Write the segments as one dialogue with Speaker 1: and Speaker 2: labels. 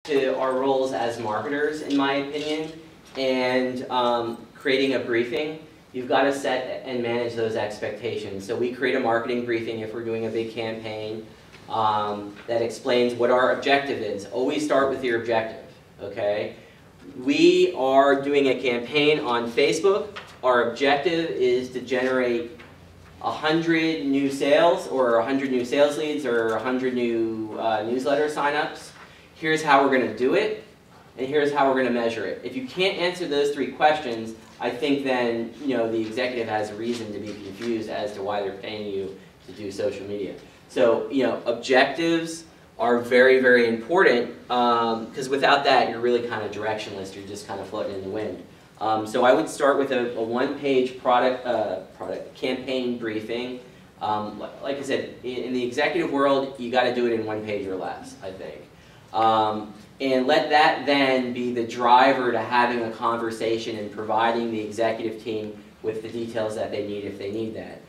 Speaker 1: to our roles as marketers, in my opinion, and creating a briefing. You've got to set and manage those expectations. So we create a marketing briefing if we're doing a big campaign that explains what our objective is. Always start with your objective, okay? We are doing a campaign on Facebook. Our objective is to generate 100 new sales, or 100 new sales leads, or 100 new newsletter signups. Here's how we're going to do it, and here's how we're going to measure it. If you can't answer those 3 questions, I think then the executive has a reason to be confused as to why they're paying you to do social media. So objectives are very, very important, because without that you're really kind of directionless. You're just kind of floating in the wind. So I would start with a one-page product campaign briefing. Like I said, in the executive world, you got to do it in 1 page or less, I think. And let that then be the driver to having a conversation and providing the executive team with the details that they need if they need that.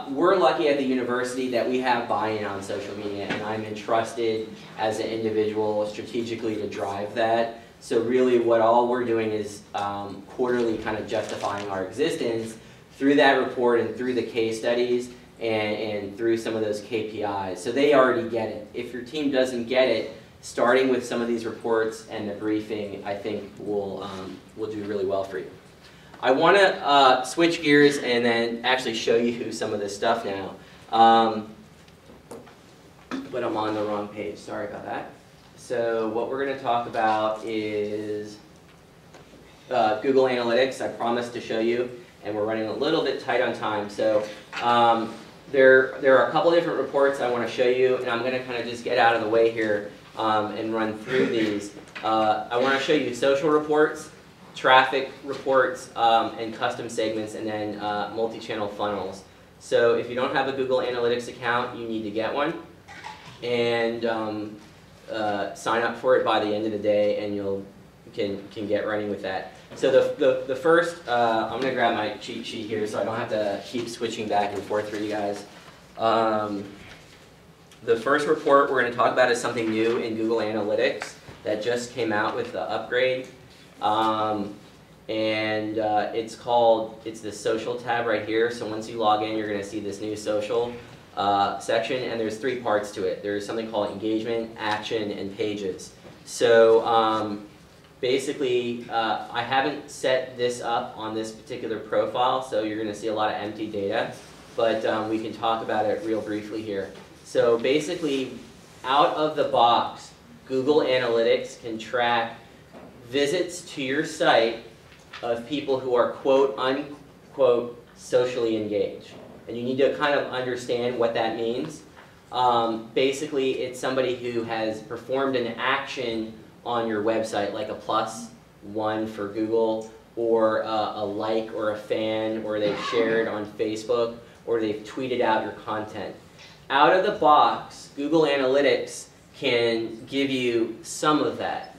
Speaker 1: We're lucky at the university that we have buy-in on social media, and I'm entrusted as an individual strategically to drive that. So really what all we're doing is quarterly kind of justifying our existence through that report and through the case studies and through some of those KPIs. So they already get it. If your team doesn't get it, starting with some of these reports and the briefing, I think will do really well for you. I want to switch gears and then actually show you some of this stuff now. But I'm on the wrong page. Sorry about that. So what we're going to talk about is Google Analytics. I promised to show you, and we're running a little bit tight on time. So there are a couple different reports I want to show you, and I'm going to kind of just get out of the way here and run through these. I want to show you social reports, traffic reports, and custom segments, and then multi-channel funnels. So if you don't have a Google Analytics account, you need to get one. And sign up for it by the end of the day, and you can get running with that. So the first, I'm going to grab my cheat sheet here so I don't have to keep switching back and forth for you guys. The first report we're going to talk about is something new in Google Analytics that just came out with the upgrade. It's the social tab right here. So once you log in, you're going to see this new social section, and there's 3 parts to it. There's something called engagement, action, and pages. So basically, I haven't set this up on this particular profile, so you're going to see a lot of empty data, but we can talk about it real briefly here. So basically, out of the box, Google Analytics can track visits to your site of people who are quote unquote socially engaged. And you need to kind of understand what that means. Basically, it's somebody who has performed an action on your website, like a +1 for Google, or a like or a fan, or they've shared on Facebook, or they've tweeted out your content. Out of the box, Google Analytics can give you some of that.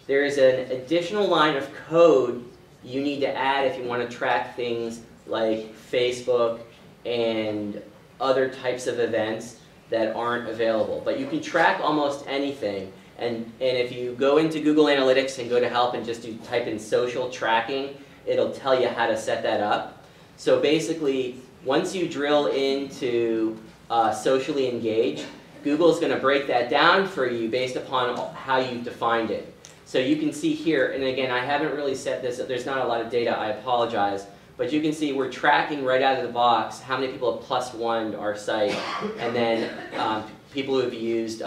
Speaker 1: There is an additional line of code you need to add if you want to track things like Facebook and other types of events that aren't available. But you can track almost anything. And if you go into Google Analytics and go to help and just type in social tracking, it'll tell you how to set that up. So basically, once you drill into socially engaged, Google's going to break that down for you based upon how you've defined it. So you can see here, and again, I haven't really set this up. There's not a lot of data, I apologize. But you can see we're tracking right out of the box how many people have +1'd our site, and then people who have used,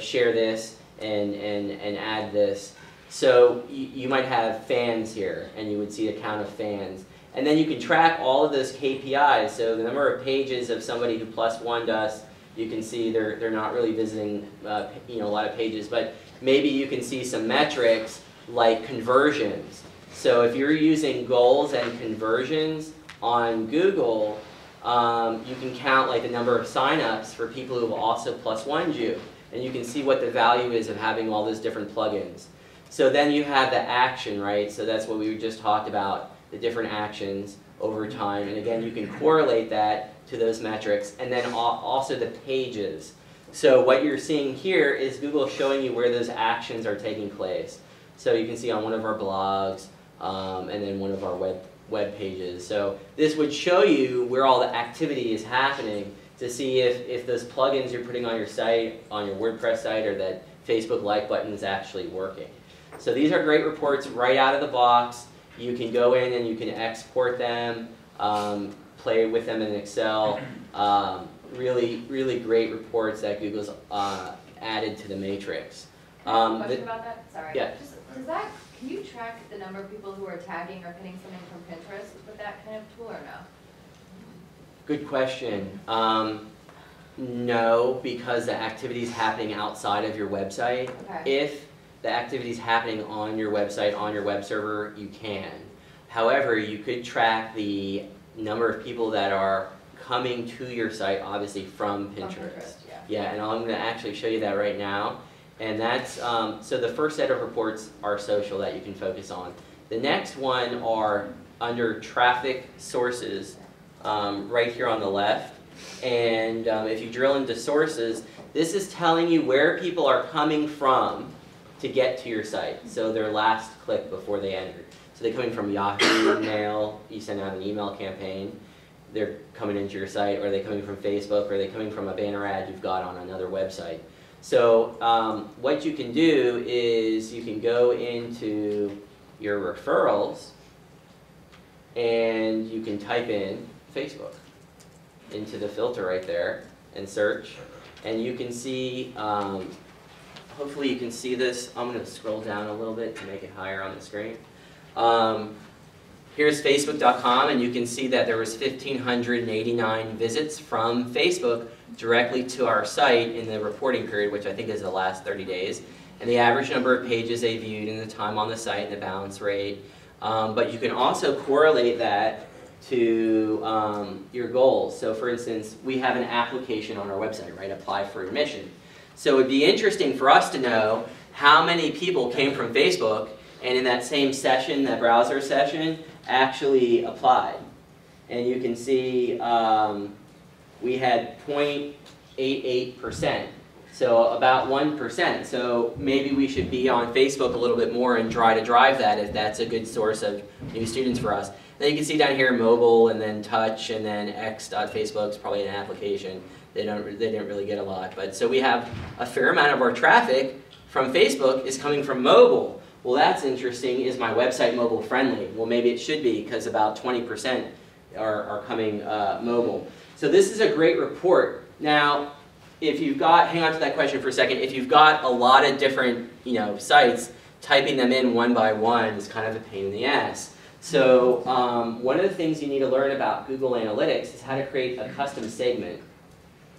Speaker 1: share this and add this. So you might have fans here, and you would see a count of fans. And then you can track all of those KPIs. So the number of pages of somebody who +1'd us, you can see they're not really visiting a lot of pages, but maybe you can see some metrics like conversions. So if you're using goals and conversions on Google, you can count like the number of signups for people who have also +1'd you, and you can see what the value is of having all those different plugins. So then you have the action, right? So that's what we just talked about, the different actions over time, and again you can correlate that to those metrics, and then also the pages. So what you're seeing here is Google showing you where those actions are taking place. So you can see on one of our blogs and then one of our web pages. So this would show you where all the activity is happening to see if those plugins you're putting on your site, on your WordPress site, or that Facebook like button is actually working. So these are great reports right out of the box. You can go in and you can export them, play with them in Excel. Really, really great reports that Google's added to the matrix.
Speaker 2: Question about that? Sorry.
Speaker 1: Yeah.
Speaker 2: Can you track the number of people who are tagging or pinning something from Pinterest with that kind of tool or no?
Speaker 1: Good question. No, because the activity is happening outside of your website.
Speaker 2: Okay.
Speaker 1: If the activity is happening on your website, on your web server, you can. However, you could track the number of people that are coming to your site, obviously from Pinterest. Yeah, and I'm going to actually show you that right now. And that's, so the first set of reports are social that you can focus on. The next one are under traffic sources, right here on the left. And if you drill into sources, this is telling you where people are coming from to get to your site. So their last click before they entered. So they're coming from Yahoo Mail, you send out an email campaign. They're coming into your site, or are they coming from Facebook, or are they coming from a banner ad you've got on another website? So what you can do is you can go into your referrals and you can type in Facebook into the filter right there and search, and you can see, hopefully you can see this. I'm going to scroll down a little bit to make it higher on the screen. Here's Facebook.com, and you can see that there was 1,589 visits from Facebook directly to our site in the reporting period, which I think is the last 30 days. And the average number of pages they viewed and the time on the site and the bounce rate. But you can also correlate that to your goals. So for instance, we have an application on our website, right? Apply for admission. So it would be interesting for us to know how many people came from Facebook and in that same session, that browser session, actually applied. And you can see we had 0.88%, so about 1%. So maybe we should be on Facebook a little bit more and try to drive that if that's a good source of new students for us. Then you can see down here mobile and then touch and then x.facebook's probably an application. They didn't really get a lot. But so we have a fair amount of our traffic from Facebook is coming from mobile. Well, that's interesting. Is my website mobile friendly? Well, maybe it should be, because about 20% are coming mobile. So this is a great report. Now, if you've got, hang on to that question for a second, if you've got a lot of different sites, typing them in one by one is kind of a pain in the ass. So one of the things you need to learn about Google Analytics is how to create a custom segment.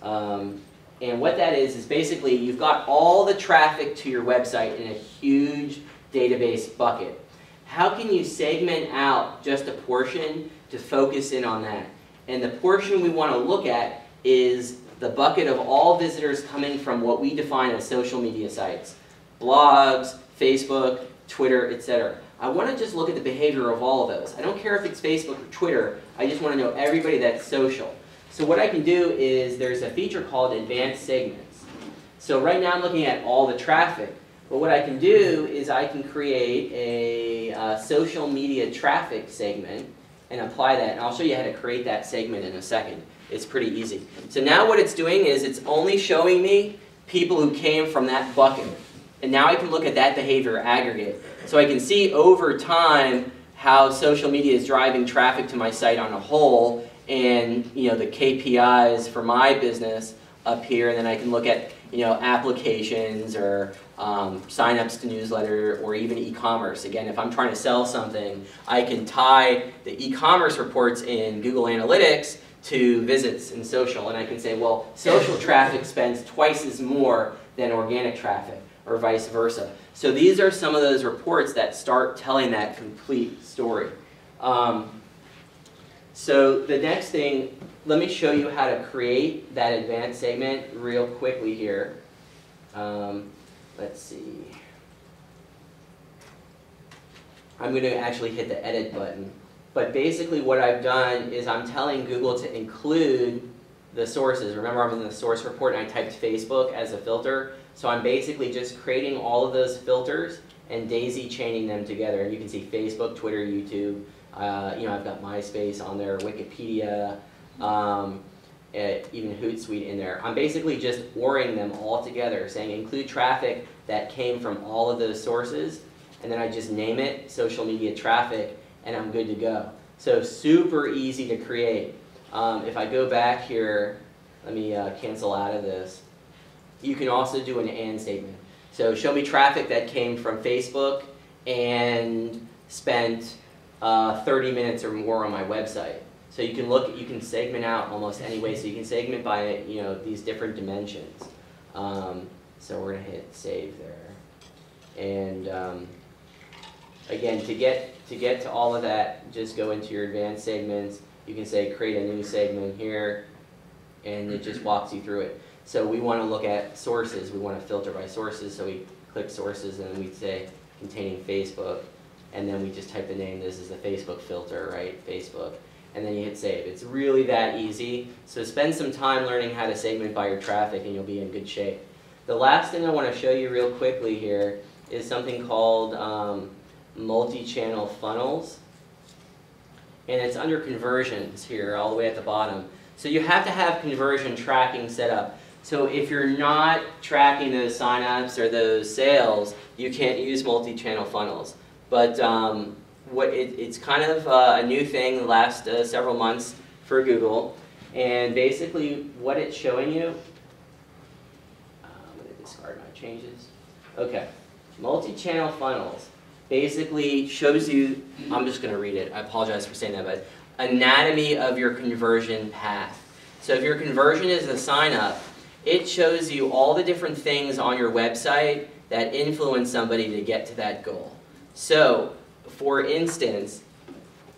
Speaker 1: And what that is basically you've got all the traffic to your website in a huge database bucket. How can you segment out just a portion to focus in on that? And the portion we want to look at is the bucket of all visitors coming from what we define as social media sites. Blogs, Facebook, Twitter, etc. I want to just look at the behavior of all of those. I don't care if it's Facebook or Twitter, I just want to know everybody that's social. So what I can do is there's a feature called advanced segments. So right now I'm looking at all the traffic. But what I can do is I can create a social media traffic segment and apply that. And I'll show you how to create that segment in a second. It's pretty easy. So now what it's doing is it's only showing me people who came from that bucket. And now I can look at that behavior aggregate. So I can see over time how social media is driving traffic to my site on a whole, and the KPIs for my business up here, and then I can look at applications or sign-ups to newsletter or even e-commerce. Again, if I'm trying to sell something, I can tie the e-commerce reports in Google Analytics to visits in social, and I can say, well, social traffic spends twice as more than organic traffic, or vice versa. So these are some of those reports that start telling that complete story. So the next thing, let me show you how to create that advanced segment real quickly here. Let's see. I'm going to actually hit the edit button. But basically what I've done is I'm telling Google to include the sources. Remember, I'm in the source report and I typed Facebook as a filter. So I'm basically just creating all of those filters and daisy chaining them together. And you can see Facebook, Twitter, YouTube. You know, I've got MySpace on there, Wikipedia, even Hootsuite in there. I'm basically just ORing them all together, saying include traffic that came from all of those sources, and then I just name it social media traffic, and I'm good to go. So super easy to create. If I go back here, let me cancel out of this. You can also do an and statement. So show me traffic that came from Facebook and spent 30 minutes or more on my website. So you can look, you can segment out almost any way. So you can segment by, you know, these different dimensions. So we're gonna hit save there. And again, to get to all of that, just go into your advanced segments. You can say create a new segment here, and it just walks you through it. So we want to look at sources. We want to filter by sources. So we click sources, and then we say containing Facebook, and then we just type the name. This is the Facebook filter, right? Facebook. And then you hit save. It's really that easy. So spend some time learning how to segment by your traffic, and you'll be in good shape. The last thing I want to show you real quickly here is something called multi-channel funnels. And it's under conversions here, all the way at the bottom. So you have to have conversion tracking set up. So if you're not tracking those signups or those sales, you can't use multi-channel funnels. But it's kind of a new thing the last several months for Google. And basically what it's showing you, I'm going to discard my changes. Okay, multi-channel funnels basically shows you, I'm just going to read it, I apologize for saying that, but anatomy of your conversion path. So if your conversion is a sign up, it shows you all the different things on your website that influence somebody to get to that goal. So, for instance,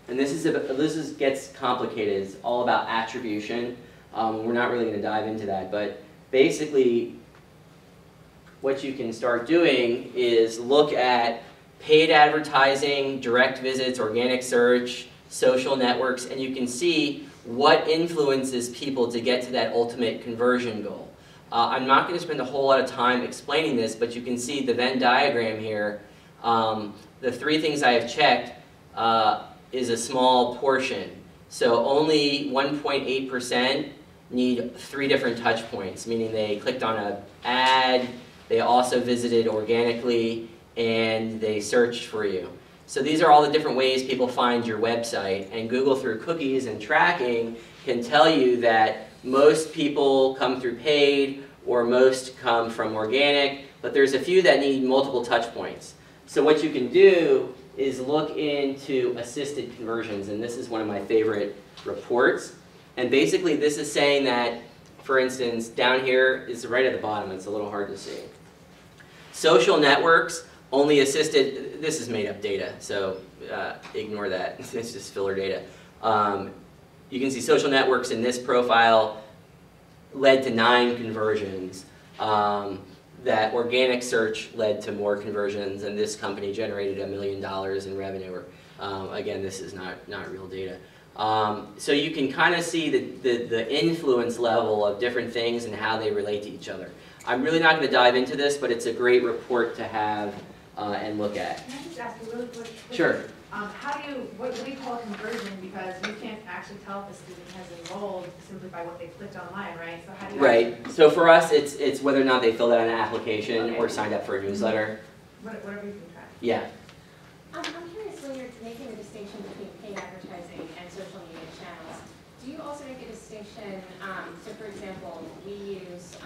Speaker 1: and this gets complicated, it's all about attribution. We're not really going to dive into that, but basically what you can start doing is look at paid advertising, direct visits, organic search, social networks, and you can see what influences people to get to that ultimate conversion goal. I'm not going to spend a whole lot of time explaining this, but you can see the Venn diagram here. The three things I have checked is a small portion. So only 1.8% need 3 different touch points, meaning they clicked on an ad, they also visited organically, and they searched for you. So these are all the different ways people find your website, and Google through cookies and tracking can tell you that most people come through paid or most come from organic, but there's a few that need multiple touch points. So what you can do is look into assisted conversions, and this is one of my favorite reports. And basically this is saying that, for instance, down here is right at the bottom, it's a little hard to see. Social networks only assisted, this is made up data, so ignore that, it's just filler data. You can see social networks in this profile led to 9 conversions. That organic search led to more conversions, and this company generated $1 million in revenue. Again, this is not real data. So you can kind of see the influence level of different things and how they relate to each other. I'm really not going to dive into this, but it's a great report to have and look at.
Speaker 3: Can I just ask a really quick?
Speaker 1: Sure.
Speaker 3: What do you call a conversion? Because you can't actually tell if a student has enrolled simply by what they clicked online, right? So how do you?
Speaker 1: Right. So for us, it's whether or not they filled out an application or signed up for a newsletter.
Speaker 3: Whatever you can track.
Speaker 1: Yeah.
Speaker 4: I'm curious, when you're making the distinction between paid advertising and social media channels, do you also make a distinction, so for example, we use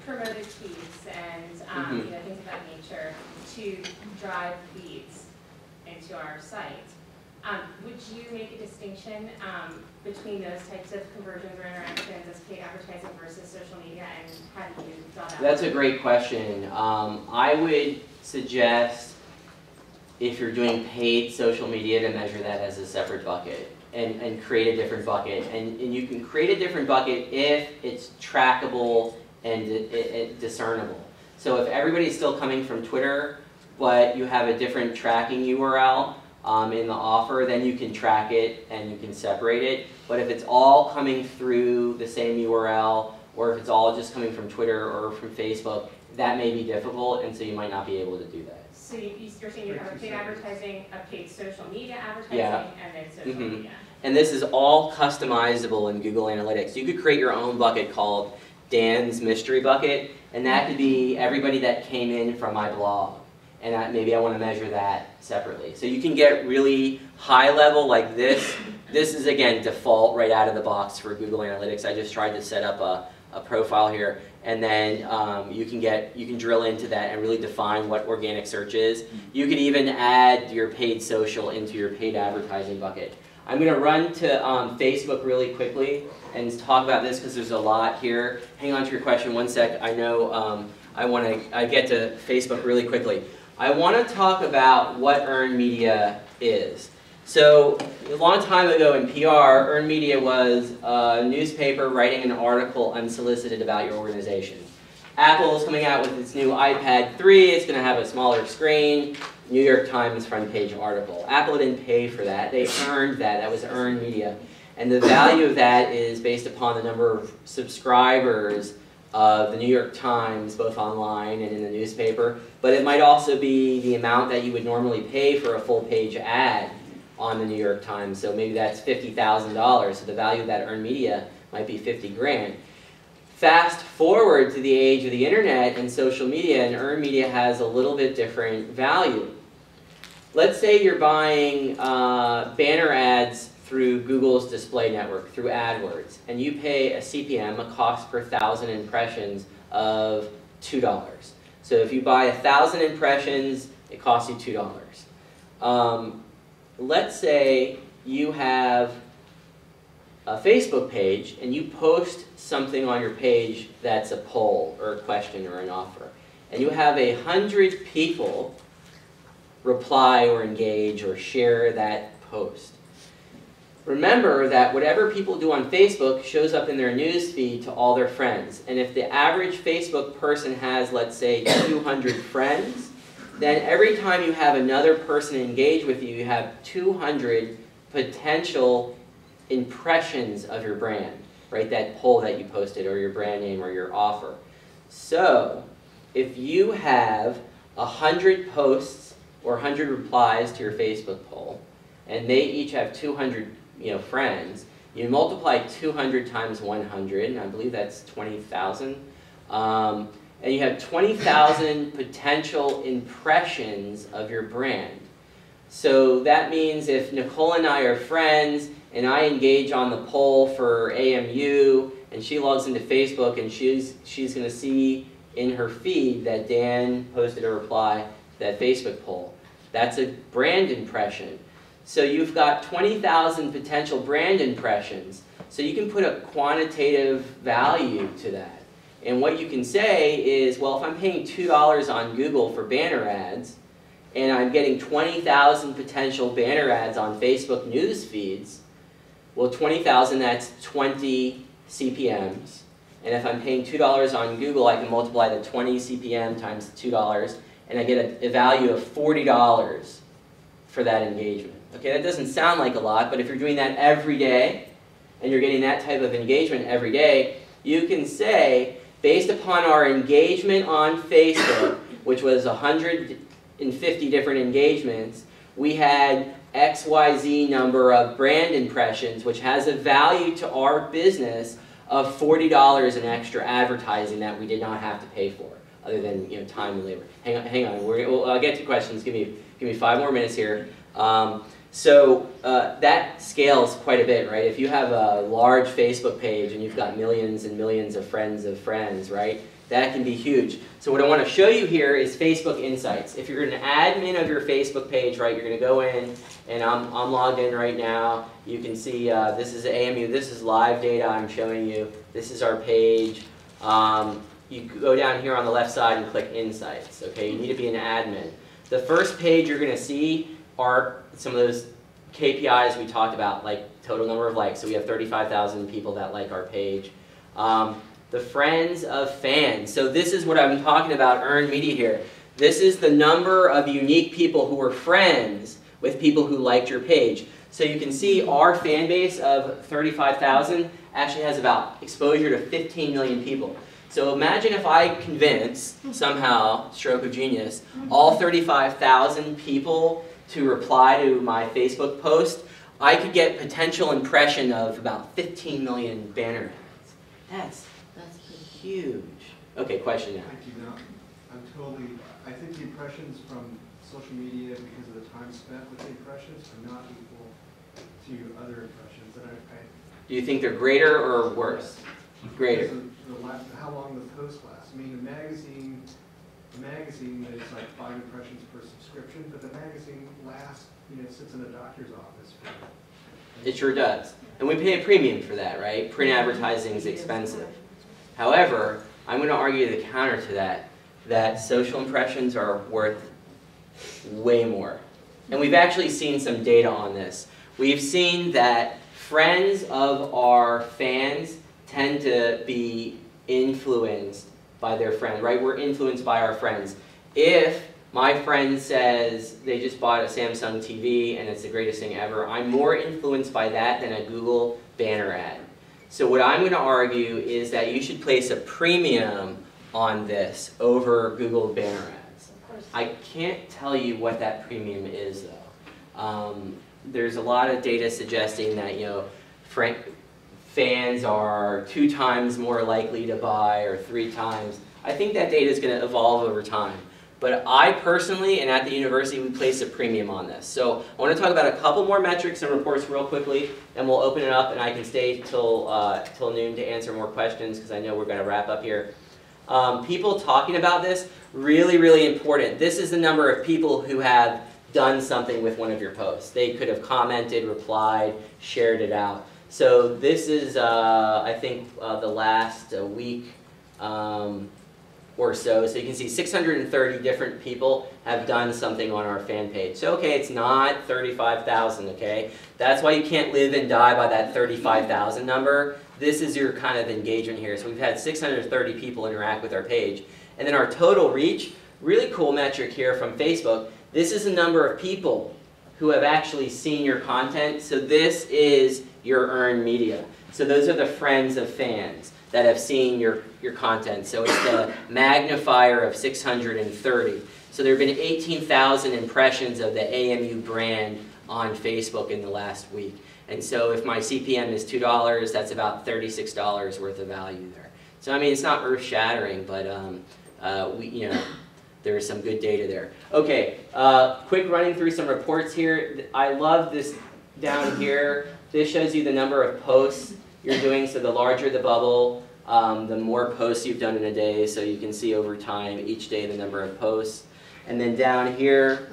Speaker 4: promoted tweets and you know, things of that nature to drive leads into our site. Would you make a distinction between those types of conversions or interactions as paid advertising versus social media, and how do you draw that?
Speaker 1: That's a great question. I would suggest, if you're doing paid social media, to measure that as a separate bucket and create a different bucket. And you can create a different bucket if it's trackable and discernible. So if everybody's still coming from Twitter, but you have a different tracking URL, in the offer, then you can track it and you can separate it. But if it's all coming through the same URL, or if it's all just coming from Twitter or from Facebook, that may be difficult, and so you might not be able to do that.
Speaker 4: So you're saying you have a paid advertising, a paid social media advertising,
Speaker 1: Yeah.
Speaker 4: and then social media.
Speaker 1: And this is all customizable in Google Analytics. You could create your own bucket called Dan's Mystery Bucket, and that could be everybody that came in from my blog. And maybe I want to measure that separately. So you can get really high level like this. This is, again, default right out of the box for Google Analytics. I just tried to set up a profile here. And then you can drill into that and really define what organic search is. You could even add your paid social into your paid advertising bucket. I'm going to run to Facebook really quickly and talk about this because there's a lot here. Hang on to your question one sec. I know I get to Facebook really quickly. I want to talk about what earned media is. So a long time ago in PR, earned media was a newspaper writing an article unsolicited about your organization. Apple is coming out with its new iPad 3. It's going to have a smaller screen. New York Times front page article. Apple didn't pay for that. They earned that. That was earned media. And the value of that is based upon the number of subscribers of the New York Times, both online and in the newspaper. But it might also be the amount that you would normally pay for a full page ad on the New York Times. So maybe that's $50,000. So the value of that earned media might be 50 grand. Fast forward to the age of the internet and social media, and earned media has a little bit different value. Let's say you're buying banner ads through Google's display network, through AdWords, and you pay a CPM, a cost per 1,000 impressions, of $2. So if you buy 1,000 impressions, it costs you $2. Let's say you have a Facebook page and you post something on your page that's a poll or a question or an offer, and you have 100 people reply or engage or share that post. Remember that whatever people do on Facebook shows up in their news feed to all their friends. And if the average Facebook person has, let's say, 200 friends, then every time you have another person engage with you, you have 200 potential impressions of your brand, right? That poll that you posted, or your brand name, or your offer. So if you have 100 posts or 100 replies to your Facebook poll, and they each have 200 friends, you multiply 200 times 100, and I believe that's 20,000. And you have 20,000 potential impressions of your brand. So that means if Nicole and I are friends, and I engage on the poll for AMU, and she logs into Facebook, and she's going to see in her feed that Dan posted a reply to that Facebook poll. That's a brand impression. So you've got 20,000 potential brand impressions. So you can put a quantitative value to that. And what you can say is, well, if I'm paying $2 on Google for banner ads, and I'm getting 20,000 potential banner ads on Facebook news feeds, well, 20,000, that's 20 CPMs. And if I'm paying $2 on Google, I can multiply the 20 CPM times $2, and I get a value of $40 for that engagement. Okay, that doesn't sound like a lot, but if you're doing that every day, and you're getting that type of engagement every day, you can say, based upon our engagement on Facebook, which was 150 different engagements, we had XYZ number of brand impressions, which has a value to our business of $40 in extra advertising that we did not have to pay for, other than time and labor. Hang on. I'll get to questions. Give me 5 more minutes here. So that scales quite a bit, right? If you have a large Facebook page and you've got millions and millions of friends, right? That can be huge. So what I want to show you here is Facebook Insights. If you're an admin of your Facebook page, right, you're going to go in, and I'm logged in right now. You can see this is AMU. This is live data I'm showing you. This is our page. You go down here on the left side and click Insights. Okay, you need to be an admin. The first page you're going to see are some of those KPIs we talked about, like total number of likes. So we have 35,000 people that like our page. The friends of fans. So this is what I'm talking about, earned media here. This is the number of unique people who were friends with people who liked your page. So you can see our fan base of 35,000 actually has about exposure to 15 million people. So imagine if I convince, somehow, stroke of genius, all 35,000 people to reply to my Facebook post, I could get potential impression of about 15 million banner ads. That's huge. Okay, question now.
Speaker 5: Thank you. I think the impressions from social media, because of the time spent with the impressions, are not equal to other impressions.
Speaker 1: Do you think they're greater or worse? Greater.
Speaker 5: How long the post lasts. I mean, the magazine is like 5 impressions per subscription, but the magazine lasts, sits in a doctor's office.
Speaker 1: It sure does. And we pay a premium for that, right? Print advertising is expensive. However, I'm going to argue the counter to that social impressions are worth way more. And we've actually seen some data on this. We've seen that friends of our fans tend to be influenced by their friends, right? We're influenced by our friends. If my friend says they just bought a Samsung TV and it's the greatest thing ever, I'm more influenced by that than a Google banner ad. So what I'm going to argue is that you should place a premium on this over Google banner ads. I can't tell you what that premium is though. There's a lot of data suggesting that fans are 2 times more likely to buy or 3 times. I think that data is going to evolve over time. But I personally, and at the university, we place a premium on this. So I want to talk about a couple more metrics and reports real quickly, and we'll open it up, and I can stay till noon to answer more questions, because I know we're going to wrap up here. People talking about this, really, really important. This is the number of people who have done something with one of your posts. They could have commented, replied, shared it out. So this is, I think, the last week or so. So you can see 630 different people have done something on our fan page. So okay, it's not 35,000, okay? That's why you can't live and die by that 35,000 number. This is your kind of engagement here. So we've had 630 people interact with our page. And then our total reach, really cool metric here from Facebook. This is the number of people who have actually seen your content. So this is your earned media. So those are the friends of fans that have seen your content. So it's the magnifier of 630. So there have been 18,000 impressions of the AMU brand on Facebook in the last week. And so if my CPM is $2, that's about $36 worth of value there. So I mean, it's not earth-shattering, but there's some good data there. Okay, quick running through some reports here. I love this down here. This shows you the number of posts you're doing. So the larger the bubble, the more posts you've done in a day. So you can see over time, each day, the number of posts. And then down here,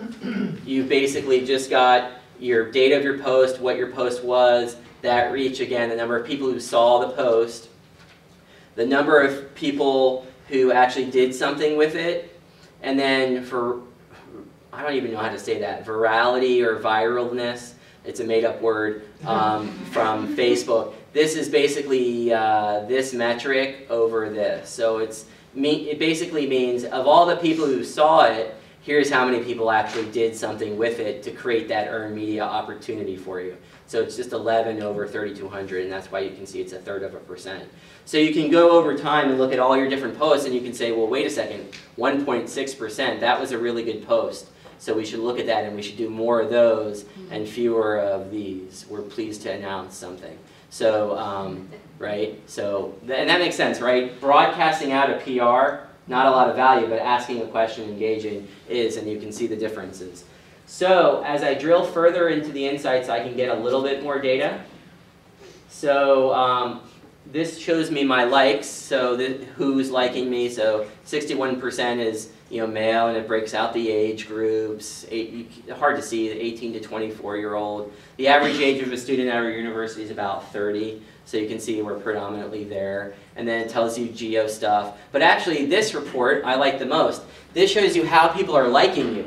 Speaker 1: you've basically just got your date of your post, what your post was, that reach, again, the number of people who saw the post, the number of people who actually did something with it, and then for, I don't even know how to say that, virality or viralness, it's a made-up word from Facebook. This is basically this metric over this. So it basically means of all the people who saw it, here's how many people actually did something with it to create that earned media opportunity for you. So it's just 11 over 3,200, and that's why you can see it's 1/3%. So you can go over time and look at all your different posts, and you can say, well, wait a second, 1.6%, that was a really good post. So we should look at that, and we should do more of those and fewer of these. We're pleased to announce something. So, right? So, and that makes sense, right? Broadcasting out a PR, not a lot of value, but asking a question, engaging is, and you can see the differences. So as I drill further into the insights, I can get a little bit more data. So this shows me my likes, so who's liking me. So 61% is male, and it breaks out the age groups. Hard to see, 18 to 24-year-old. The average age of a student at our university is about 30. So you can see we're predominantly there. And then it tells you geo stuff. But actually, this report I like the most. This shows you how people are liking you.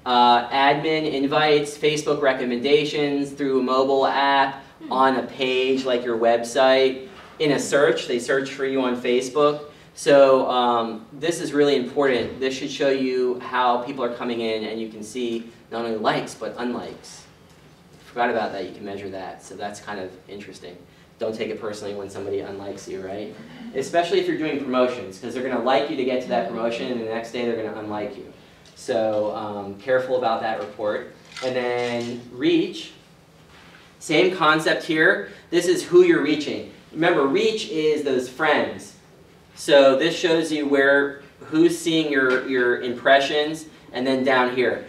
Speaker 1: Admin invites, Facebook recommendations through a mobile app, on a page like your website. In a search, they search for you on Facebook. So this is really important. This should show you how people are coming in, and you can see not only likes but unlikes. Forgot about that, you can measure that, so that's kind of interesting. Don't take it personally when somebody unlikes you, right? Especially if you're doing promotions, because they're going to like you to get to that promotion, and the next day they're going to unlike you. So careful about that report. And then reach, same concept here. This is who you're reaching. Remember, reach is those friends. So this shows you who's seeing your impressions, and then down here,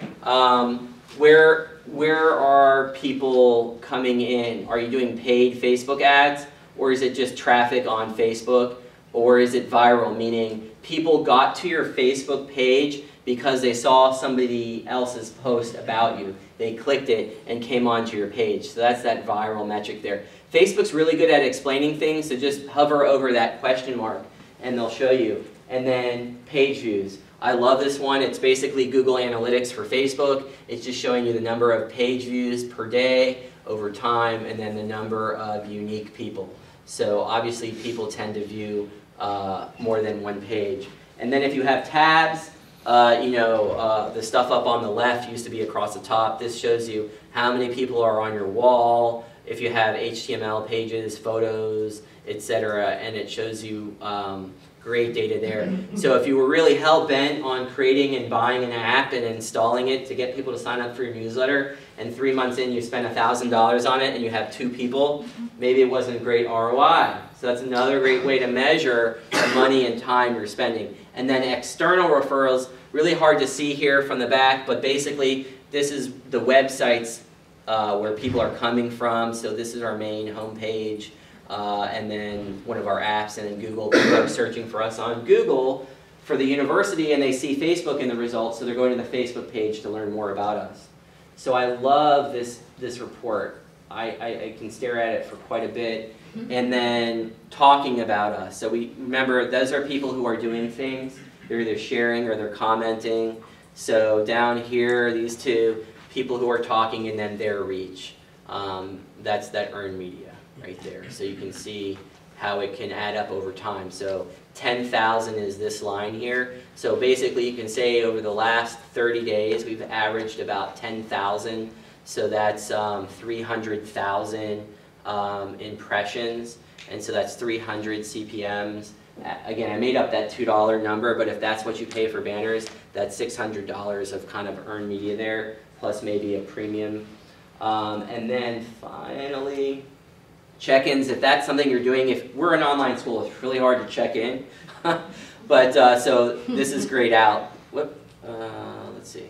Speaker 1: where are people coming in? Are you doing paid Facebook ads, or is it just traffic on Facebook, or is it viral, meaning people got to your Facebook page because they saw somebody else's post about you. They clicked it and came onto your page. So that's that viral metric there. Facebook's really good at explaining things, so just hover over that question mark and they'll show you. And then page views. I love this one. It's basically Google Analytics for Facebook. It's just showing you the number of page views per day over time, and then the number of unique people. So obviously people tend to view more than one page. And then if you have tabs, the stuff up on the left used to be across the top. This shows you how many people are on your wall, if you have HTML pages, photos, etc., and it shows you great data there. So if you were really hell-bent on creating and buying an app and installing it to get people to sign up for your newsletter, and 3 months in you spend $1,000 on it and you have 2 people, maybe it wasn't a great ROI. So that's another great way to measure the money and time you're spending. And then external referrals, really hard to see here from the back, but basically this is the websites where people are coming from. So this is our main homepage. And then one of our apps, and then Google. People are searching for us on Google for the university, and they see Facebook in the results, so they're going to the Facebook page to learn more about us. So I love this report. I can stare at it for quite a bit. And then talking about us. So remember, those are people who are doing things. They're either sharing or they're commenting. So down here, these two, people who are talking, and then their reach. That's that earned media right there. So you can see how it can add up over time. So 10,000 is this line here. So basically you can say over the last 30 days we've averaged about 10,000. So that's 300,000 impressions. And so that's 300 CPMs. Again, I made up that $2 number, but if that's what you pay for banners, that's $600 of kind of earned media there, plus maybe a premium. And then finally, check-ins, if that's something you're doing. If we're an online school, it's really hard to check in. But so this is grayed out. Let's see.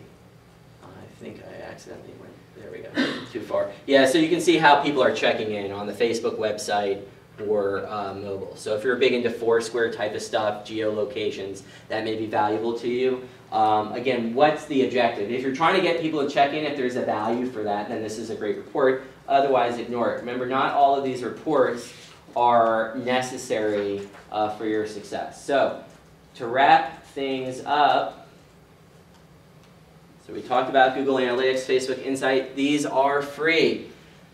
Speaker 1: I think I accidentally went, there we go, too far. Yeah, so you can see how people are checking in on the Facebook website or mobile. So if you're big into Foursquare type of stuff, geolocations, that may be valuable to you. Again, what's the objective? If you're trying to get people to check in, if there's a value for that, then this is a great report. Otherwise, ignore it. Remember, not all of these reports are necessary for your success. So, to wrap things up, so we talked about Google Analytics, Facebook Insight. These are free,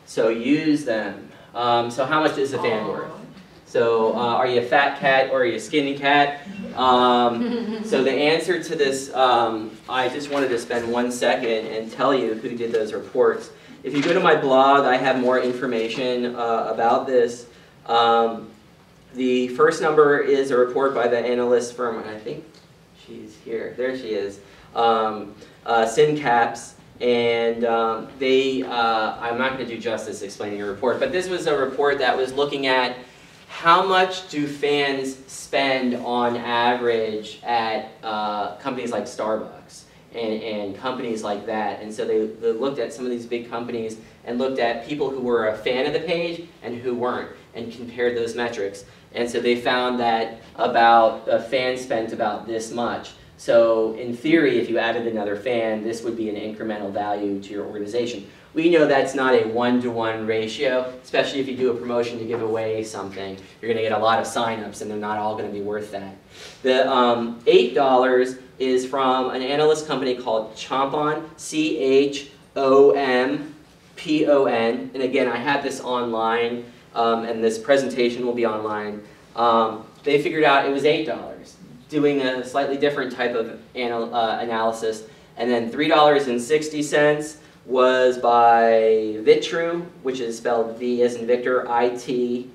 Speaker 1: so use them. So how much is a fan worth? So are you a fat cat or are you a skinny cat? So the answer to this, I just wanted to spend 1 second and tell you who did those reports. If you go to my blog, I have more information about this. The first number is a report by the analyst firm, and I think she's here. There she is. SynCaps. And I'm not going to do justice explaining a report, but this was a report that was looking at how much do fans spend on average at companies like Starbucks and companies like that. And so they looked at some of these big companies and looked at people who were a fan of the page and who weren't, and compared those metrics. And so they found that about a fan spent about this much. So in theory, if you added another fan, this would be an incremental value to your organization. We know that's not a 1-to-1 ratio, especially if you do a promotion to give away something. You're going to get a lot of signups, and they're not all going to be worth that. The $8 is from an analyst company called Chompon, C-H-O-M-P-O-N. And again, I have this online, and this presentation will be online. They figured out it was $8, doing a slightly different type of analysis. And then $3.60 was by Vitrue, which is spelled V as in Victor, I-T-R-U-E.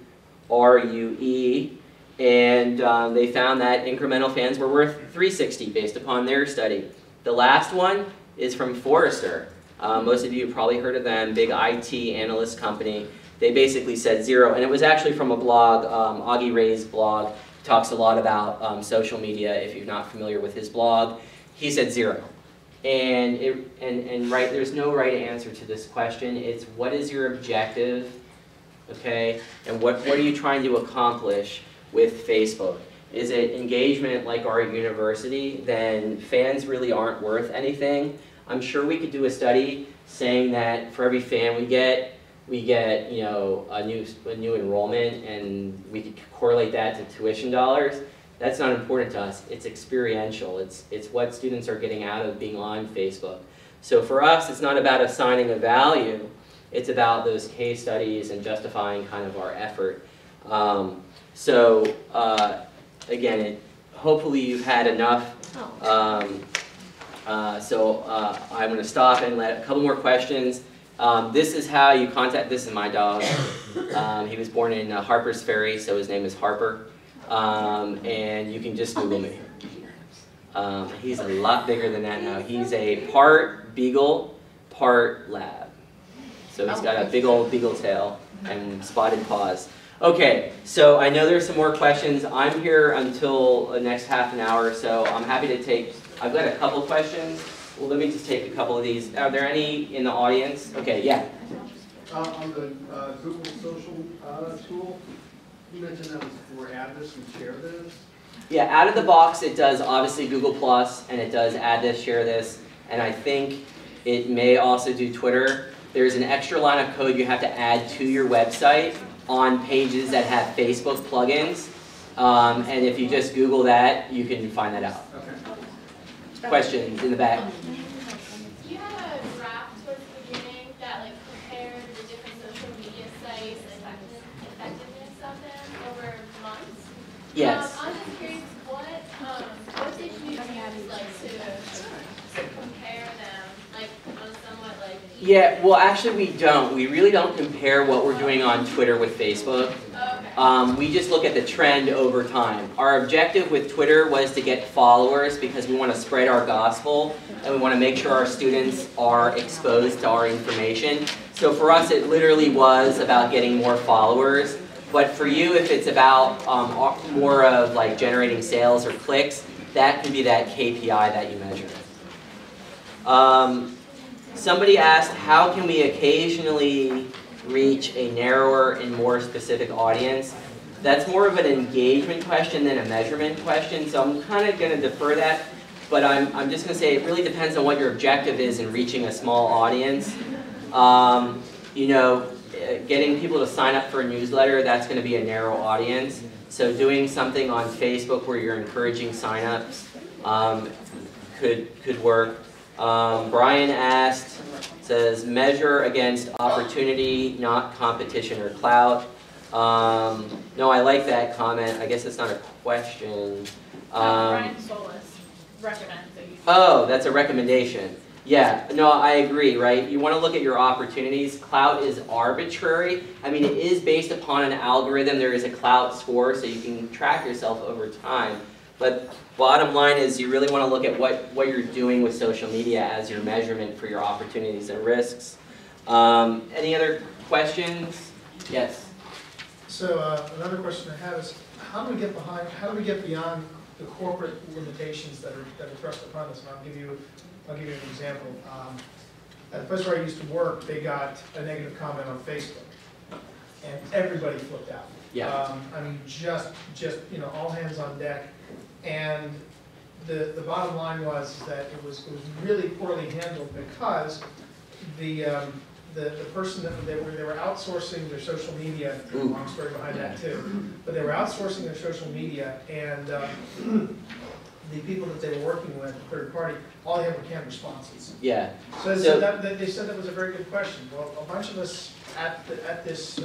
Speaker 1: And they found that incremental fans were worth $3.60 based upon their study. The last one is from Forrester. Most of you have probably heard of them, big IT analyst company. They basically said 0, and it was actually from a blog, Augie Ray's blog. He talks a lot about social media, if you're not familiar with his blog. He said 0. And right, there's no right answer to this question. It's what is your objective, okay? And what are you trying to accomplish with Facebook? Is it engagement like our university? Then fans really aren't worth anything. I'm sure we could do a study saying that for every fan we get you know a new enrollment, and we could correlate that to tuition dollars. That's not important to us. It's experiential. It's what students are getting out of being on Facebook. So for us, it's not about assigning a value. It's about those case studies and justifying kind of our effort. Again, hopefully you've had enough. I'm going to stop and let a couple more questions. This is how you contact. This is my dog. He was born in Harper's Ferry, so his name is Harper. And you can just Google me. He's a lot bigger than that now. He's a part beagle, part lab. So he's got a big old beagle tail and spotted paws. Okay, so I know there's some more questions. I'm here until the next half an hour, so I'm happy to take, I've got a couple questions. Well, let me just take a couple of these. Are there any in the audience? Okay, yeah.
Speaker 5: On the Google Social tool, you mentioned that was for add this and share this.
Speaker 1: Yeah, out of the box it does obviously Google+, and it does add this, share this, and I think it may also do Twitter. There's an extra line of code you have to add to your website on pages that have Facebook plugins, and if you just Google that, you can find that out.
Speaker 5: Okay.
Speaker 1: Questions in the back?
Speaker 6: You had a graph towards the beginning that like compared the different social media sites and effectiveness of them over months.
Speaker 1: Yes.
Speaker 6: I'm just curious, what did you use like to compare them, like on somewhat like?
Speaker 1: Yeah, well actually we don't. We really don't compare what we're doing on Twitter with Facebook.
Speaker 6: Okay.
Speaker 1: We just look at the trend over time. Our objective with Twitter was to get followers because we want to spread our gospel and we want to make sure our students are exposed to our information. So for us it literally was about getting more followers. But for you, if it's about more of like generating sales or clicks, that can be that KPI that you measure. Somebody asked, how can we occasionally reach a narrower and more specific audience? That's more of an engagement question than a measurement question, so I'm kind of going to defer that. But I'm just going to say it really depends on what your objective is in reaching a small audience. You know, getting people to sign up for a newsletter, that's going to be a narrow audience. So doing something on Facebook where you're encouraging signups could work. Brian asked, says, measure against opportunity, not competition or clout. No, I like that comment. I guess it's not a question.
Speaker 6: Brian Solis recommends that you.
Speaker 1: Oh, that's a recommendation. Yeah, no, I agree, right? You want to look at your opportunities. Clout is arbitrary. I mean, it is based upon an algorithm. There is a clout score, so you can track yourself over time. But bottom line is you really want to look at what you're doing with social media as your measurement for your opportunities and risks. Any other questions? Yes?
Speaker 7: So another question I have is, how do we get beyond the corporate limitations that are thrust upon us? And I'll give you an example. At the place where I used to work, they got a negative comment on Facebook, and everybody flipped out.
Speaker 1: Yeah.
Speaker 7: I mean, just you know, all hands on deck. And the bottom line was that it was really poorly handled because the person that they were outsourcing their social media. Long story behind that too, but they were outsourcing their social media, and the people that they were working with, third party, all they had were canned responses.
Speaker 1: Yeah.
Speaker 7: So they said that was a very good question. Well, a bunch of us at this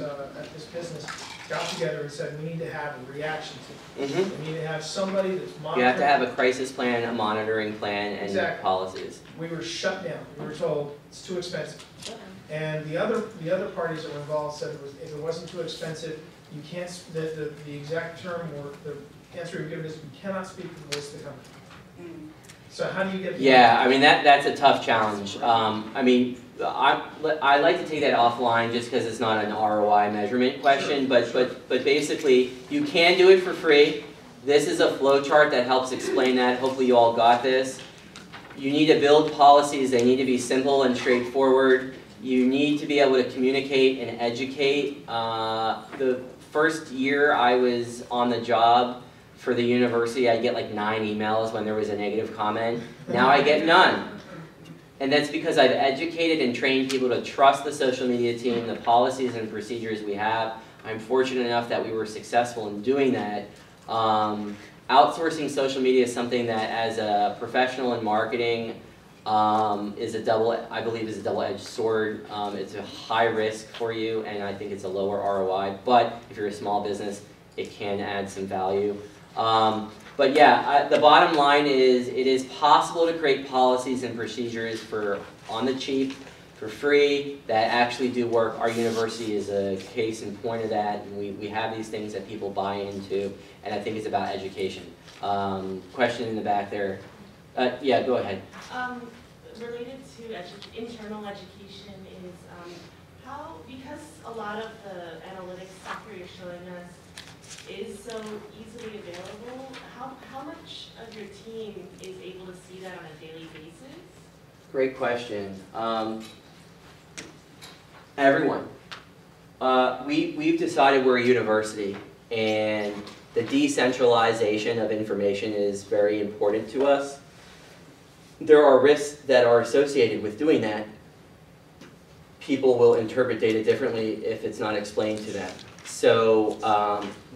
Speaker 7: business got together and said, we need to have a reaction team. We need to have somebody that's monitoring.
Speaker 1: You have to have a crisis plan, a monitoring plan, and
Speaker 7: Exactly.
Speaker 1: policies.
Speaker 7: We were shut down. We were told it's too expensive. And the other parties that were involved said if it wasn't too expensive, you can't, the exact term or the answer you've given is you cannot speak for the voice of the company. So how do you get?
Speaker 1: Yeah, I mean, that's a tough challenge. I mean, I like to take that offline just because it's not an ROI measurement question, but basically, you can do it for free. This is a flow chart that helps explain that. Hopefully you all got this. You need to build policies. They need to be simple and straightforward. You need to be able to communicate and educate. The first year I was on the job for the university, I'd get like 9 emails when there was a negative comment. Now I get none. And that's because I've educated and trained people to trust the social media team, the policies and procedures we have. I'm fortunate enough that we were successful in doing that. Outsourcing social media is something that, as a professional in marketing, I believe is a double-edged sword. It's a high risk for you, and I think it's a lower ROI. But if you're a small business, it can add some value. But yeah, the bottom line is it is possible to create policies and procedures for on the cheap, for free, that actually do work. Our university is a case in point of that, and we have these things that people buy into, and I think it's about education. Question in the back there. Yeah, go ahead.
Speaker 8: Related to internal education is how, because a lot of the analytics software you're showing us is so easily available, how much of your team is able to see that on a daily basis?
Speaker 1: Great question. Everyone. We've decided we're a university, and the decentralization of information is very important to us. There are risks that are associated with doing that. People will interpret data differently if it's not explained to them. So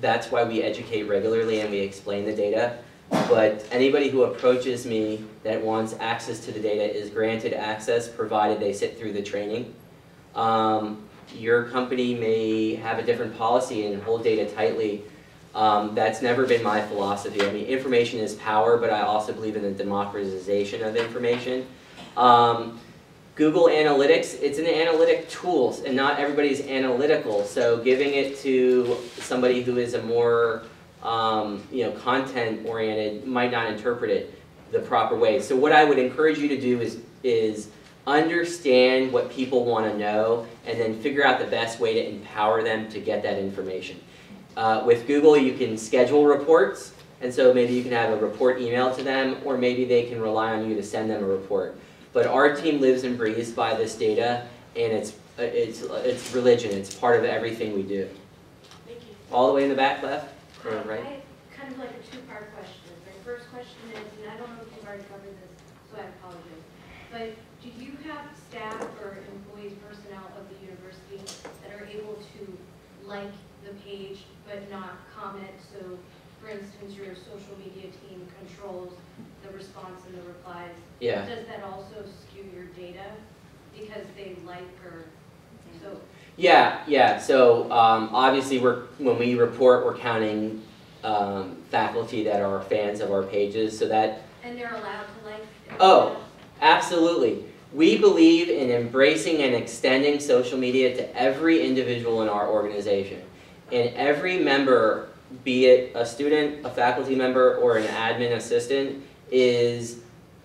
Speaker 1: that's why we educate regularly and we explain the data. But anybody who approaches me that wants access to the data is granted access, provided they sit through the training. Your company may have a different policy and hold data tightly. That's never been my philosophy. I mean, information is power, but I also believe in the democratization of information. Google Analytics, it's an analytic tool, and not everybody's analytical. So giving it to somebody who is a more content-oriented might not interpret it the proper way. So what I would encourage you to do is understand what people want to know, and then figure out the best way to empower them to get that information. With Google, you can schedule reports, and so maybe you can have a report emailed to them, or maybe they can rely on you to send them a report. But our team lives and breathes by this data, and it's religion. It's part of everything we do.
Speaker 8: Thank you.
Speaker 1: All the way in the back left, or right?
Speaker 9: I have kind of like a two-part question. My first question is, and I don't know if you've already covered this, so I apologize, but do you have staff or employees, personnel of the university that are able to like the page but not comment? So, for instance, your social media team controls the response and the replies.
Speaker 1: Yeah.
Speaker 9: Does that also skew your data because they like or so?
Speaker 1: Yeah. So obviously, when we report, we're counting faculty that are fans of our pages, so that.
Speaker 9: And they're allowed to like.
Speaker 1: Oh, absolutely. We believe in embracing and extending social media to every individual in our organization, and every member, be it a student, a faculty member, or an admin assistant, is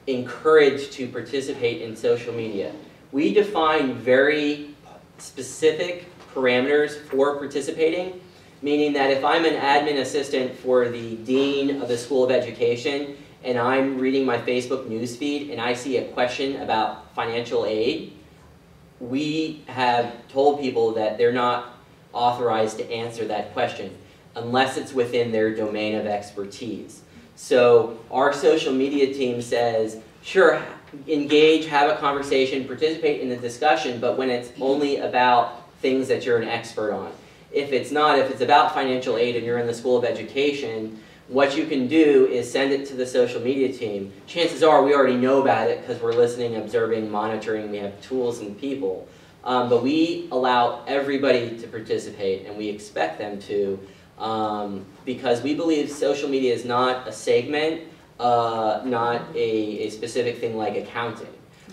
Speaker 1: encouraged to participate in social media. We define very specific parameters for participating, meaning that if I'm an admin assistant for the dean of the School of Education and I'm reading my Facebook newsfeed and I see a question about financial aid, we have told people that they're not authorized to answer that question unless it's within their domain of expertise. So our social media team says, sure, engage, have a conversation, participate in the discussion, but when it's only about things that you're an expert on. If it's not, if it's about financial aid and you're in the School of Education, what you can do is send it to the social media team. Chances are we already know about it because we're listening, observing, monitoring, we have tools and people. but we allow everybody to participate, and we expect them to, because we believe social media is not a segment, not a specific thing like accounting.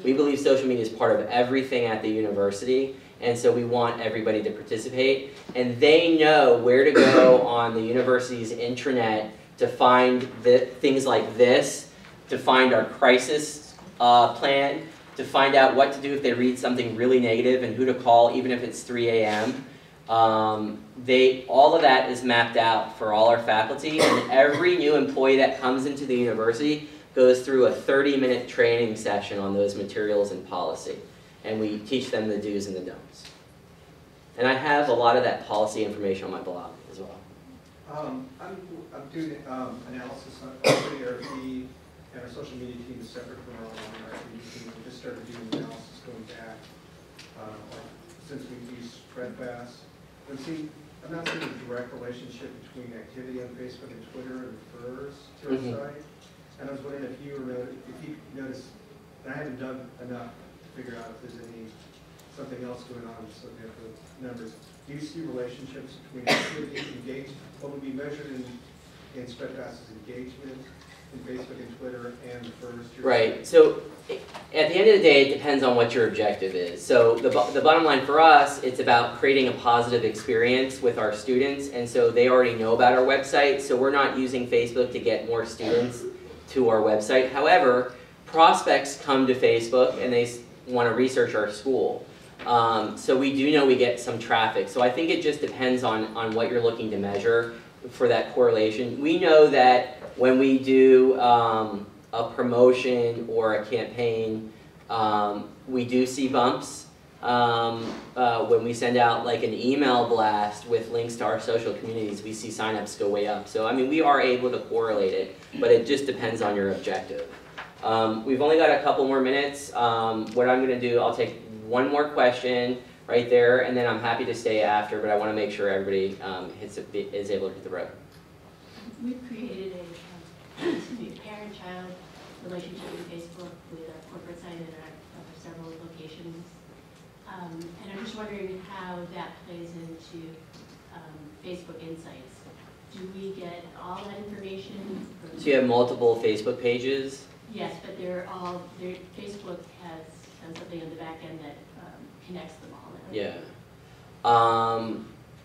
Speaker 1: We believe social media is part of everything at the university, and so we want everybody to participate. And they know where to go on the university's intranet to find things like this, to find our crisis plan, to find out what to do if they read something really negative and who to call, even if it's 3 a.m. All of that is mapped out for all our faculty, and every new employee that comes into the university goes through a 30-minute training session on those materials and policy. And we teach them the do's and the don'ts. And I have a lot of that policy information on my blog as well.
Speaker 5: I'm doing analysis on ERP, and our social media team is separate from our online ERP team. We just started doing analysis going back since we used Spreadfast. I'm not seeing a direct relationship between activity on Facebook and Twitter and refers to our site. And I was wondering if you noticed, and I haven't done enough to figure out if there's something else going on just looking at the numbers. Do you see relationships between activity and engagement? What would be measured in Spreadfast's engagement in Facebook and Twitter and refers to?
Speaker 1: Right. So at the end of the day, it depends on what your objective is. So the bottom line for us, it's about creating a positive experience with our students, and so they already know about our website, so we're not using Facebook to get more students to our website. However, prospects come to Facebook and they want to research our school. So we do know we get some traffic. So I think it just depends on what you're looking to measure for that correlation. We know that when we do a promotion or a campaign, we do see bumps. When we send out like an email blast with links to our social communities, we see signups go way up. So I mean, we are able to correlate it, but it just depends on your objective. We've only got a couple more minutes. What I'm going to do, I'll take one more question right there, and then I'm happy to stay after, but I want to make sure everybody is able to hit the road.
Speaker 10: We've created a parent-child relationship with Facebook with our corporate site and our several locations. And I'm just wondering how that plays into Facebook Insights. Do we get all that information?
Speaker 1: So you have multiple Facebook pages?
Speaker 10: Yes, but Facebook has something on the back end that connects them all.
Speaker 1: Yeah.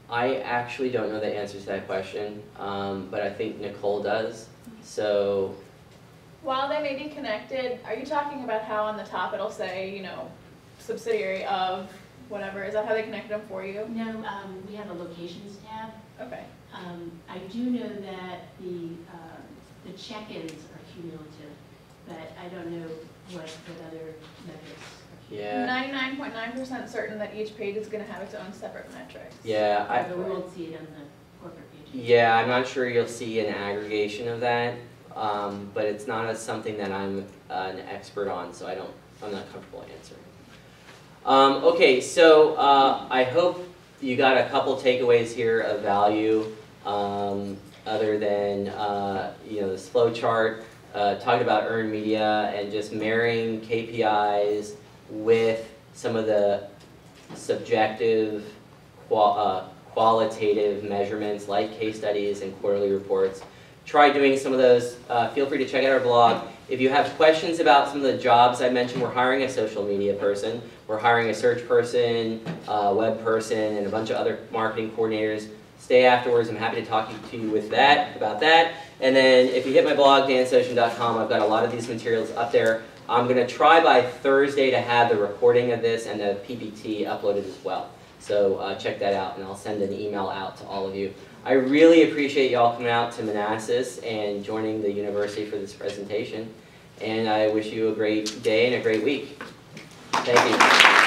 Speaker 1: I actually don't know the answer to that question, but I think Nicole does. So,
Speaker 6: While they may be connected, are you talking about how on the top it'll say, you know, subsidiary of whatever? Is that how they connected them for you?
Speaker 10: No, we have a locations tab.
Speaker 6: Okay.
Speaker 10: I do know that the check-ins are cumulative, but I don't know what other metrics are cumulative.
Speaker 1: yeah.
Speaker 6: 99.9% certain that each page is going to have its own separate metrics.
Speaker 1: Yeah.
Speaker 10: Although we won't see it on the corporate page.
Speaker 1: Yeah, I'm not sure you'll see an aggregation of that, but it's not something that I'm an expert on, so I'm not comfortable answering. Okay, so I hope you got a couple takeaways here of value, other than this flow chart, talking about earned media and just marrying KPIs with some of the subjective qualitative measurements like case studies and quarterly reports. Try doing some of those. Feel free to check out our blog. If you have questions about some of the jobs I mentioned, we're hiring a social media person, we're hiring a search person, a web person, and a bunch of other marketing coordinators. Stay afterwards. I'm happy to talk to you about that. And then if you hit my blog, dansoschin.com, I've got a lot of these materials up there. I'm going to try by Thursday to have the recording of this and the PPT uploaded as well. So check that out, and I'll send an email out to all of you. I really appreciate y'all coming out to Manassas and joining the university for this presentation. And I wish you a great day and a great week. Thank you.